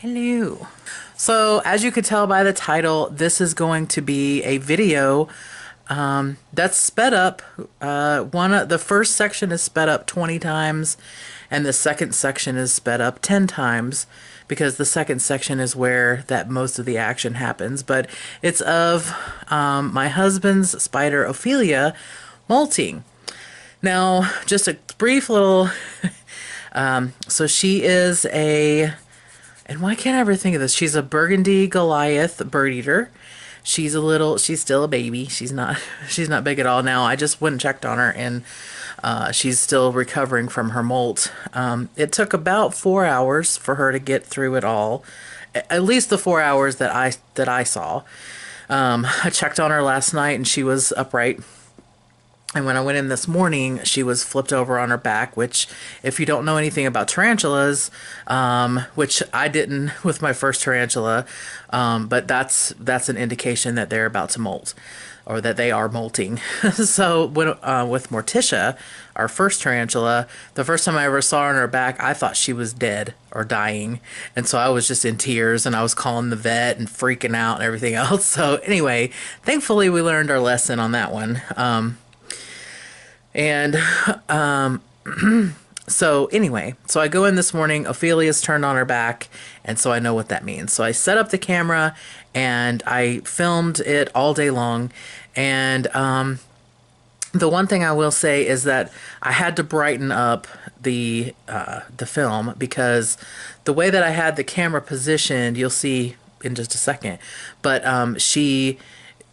Hello. So as you could tell by the title, this is going to be a video that's sped up. The first section is sped up 20 times, and the second section is sped up 10 times because the second section is where that most of the action happens. But it's of my husband's spider, Ophelia Molting. Now, just a brief little. So she is a. And why can't I ever think of this? She's a Burgundy Goliath Birdeater. She's still a baby. She's not big at all now. I just went and checked on her, and she's still recovering from her molt. It took about 4 hours for her to get through it all. At least the 4 hours that I saw. I checked on her last night, and she was upright. And when I went in this morning, she was flipped over on her back, which, if you don't know anything about tarantulas, which I didn't with my first tarantula, but that's an indication that they're about to molt, or that they are molting. So with Morticia, our first tarantula, the first time I ever saw her on her back, I thought she was dead or dying. And so I was just in tears, and I was calling the vet and freaking out and everything else. So anyway, thankfully we learned our lesson on that one. So anyway, so I go in this morning, Ophelia's turned on her back, and so I know what that means. So I set up the camera, and I filmed it all day long, and the one thing I will say is that I had to brighten up the film, because the way that I had the camera positioned, you'll see in just a second, but she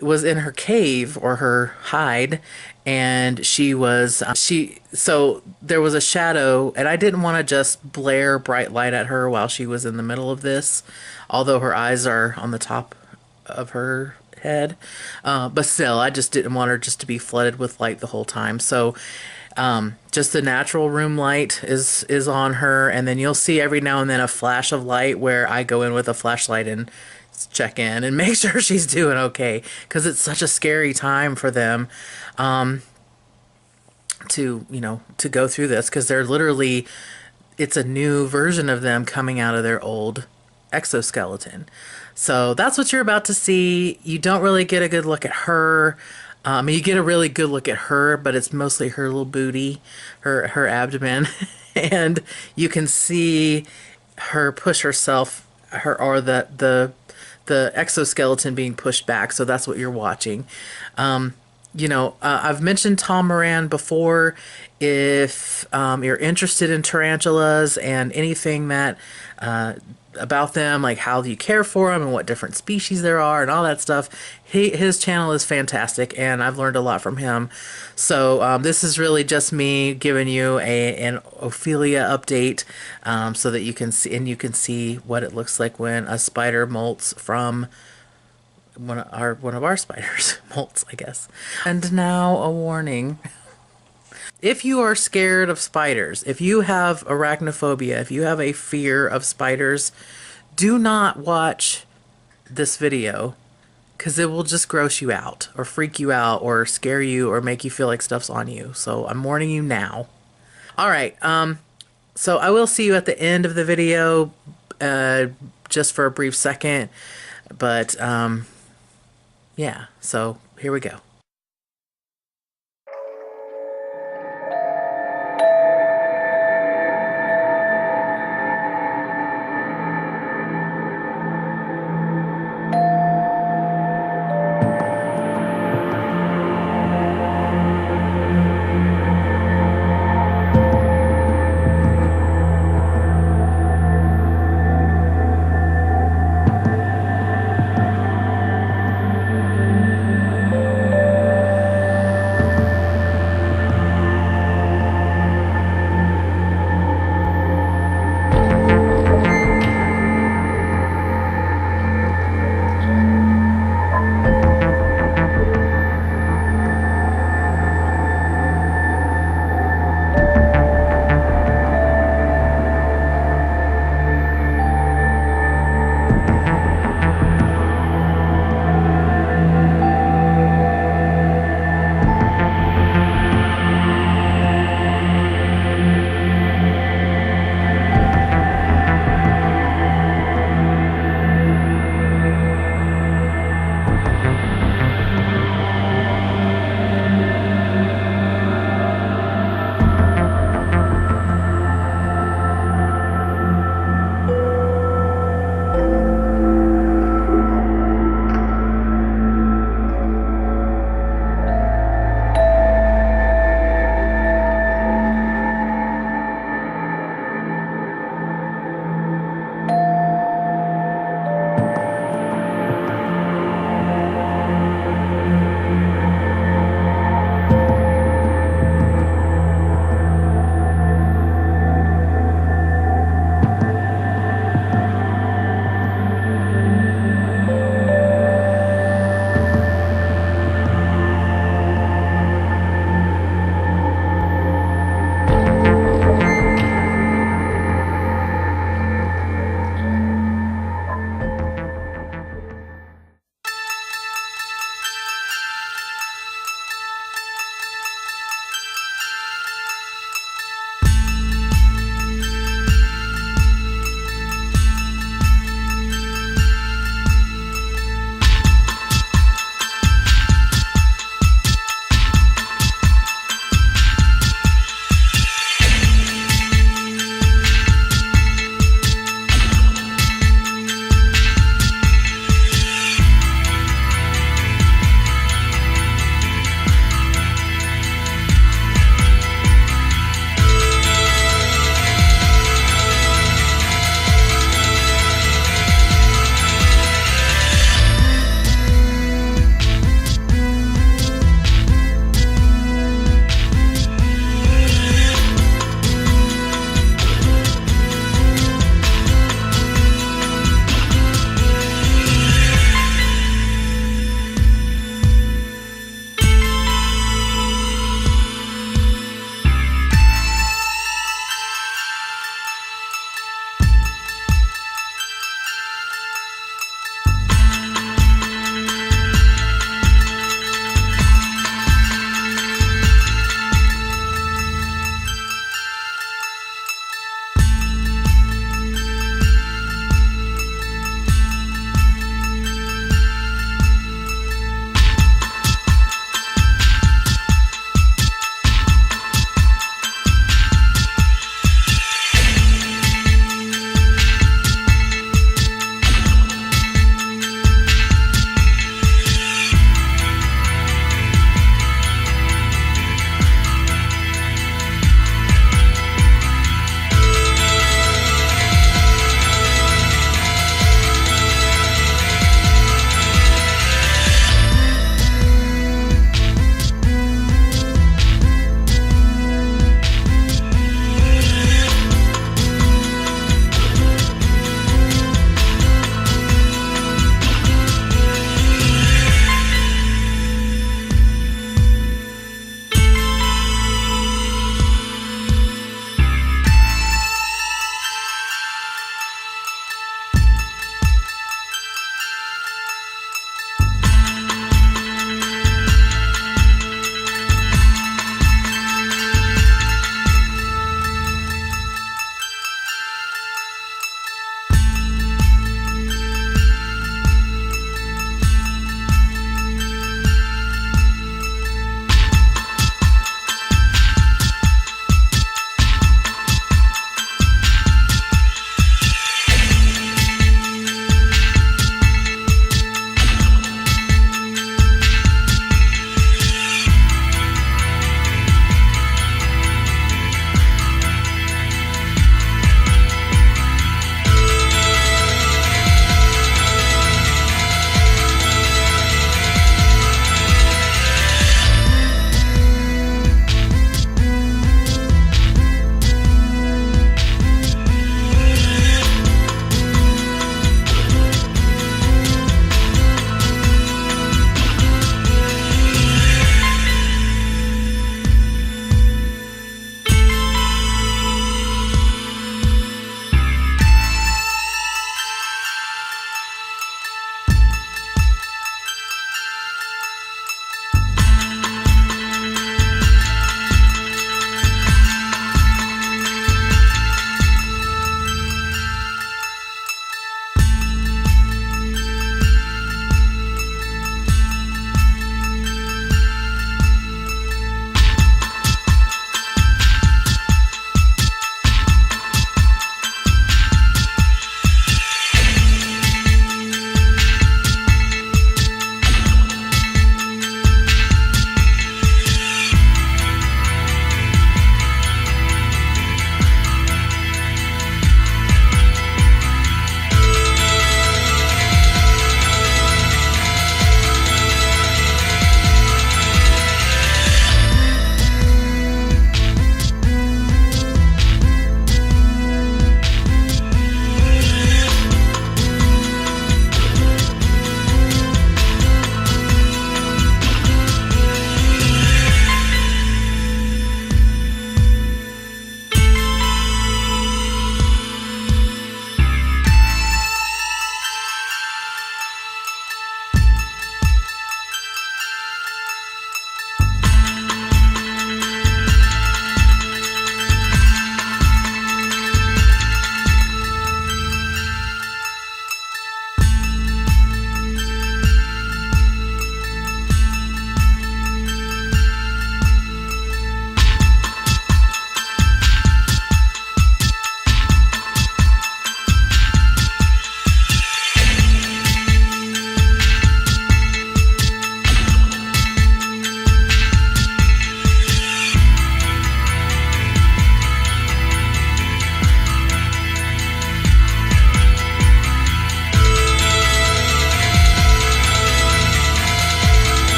was in her cave, or her hide, and so there was a shadow, and I didn't want to just blare bright light at her while she was in the middle of this, although her eyes are on the top of her head, but still, I just didn't want her just to be flooded with light the whole time. So just the natural room light is on her, and then you'll see every now and then a flash of light where I go in with a flashlight and check in and make sure she's doing okay, because it's such a scary time for them to go through this, because they're literally, it's a new version of them coming out of their old exoskeleton. So that's what you're about to see. You don't really get a good look at her. You get a really good look at her, but it's mostly her little booty, her abdomen, and you can see her push herself, the exoskeleton being pushed back. So that's what you're watching. I've mentioned Tom Moran before. If you're interested in tarantulas and anything that about them, like how you care for them and what different species there are and all that stuff, his channel is fantastic, and I've learned a lot from him. So this is really just me giving you an Ophelia update, so that you can see what it looks like when a spider molts from one of our spiders molts, I guess. And now a warning. If you are scared of spiders, if you have arachnophobia, if you have a fear of spiders, do not watch this video, because it will just gross you out or freak you out or scare you or make you feel like stuff's on you. So I'm warning you now. All right. So I will see you at the end of the video, just for a brief second. But yeah, so here we go.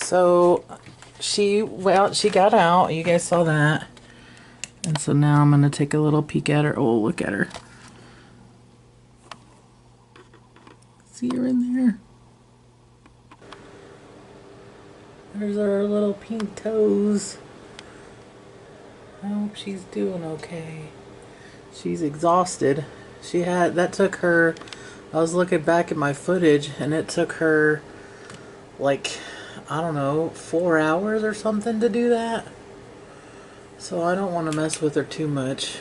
So she got out. You guys saw that. And so now I'm going to take a little peek at her. Oh, look at her. See her in there? There's her little pink toes. I hope she's doing okay. She's exhausted. That took her, I was looking back at my footage and it took her like, I don't know, 4 hours or something to do that. So I don't want to mess with her too much.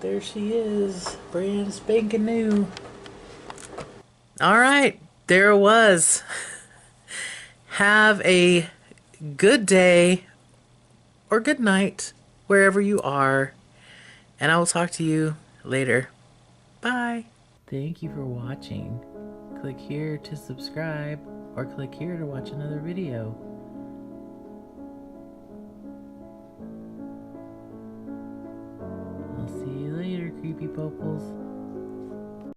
There she is, brand spanking new. All right, there it was. Have a good day or good night wherever you are, and I will talk to you later. Bye. Thank you for watching. Click here to subscribe or click here to watch another video. I'll see you later, creepy poples.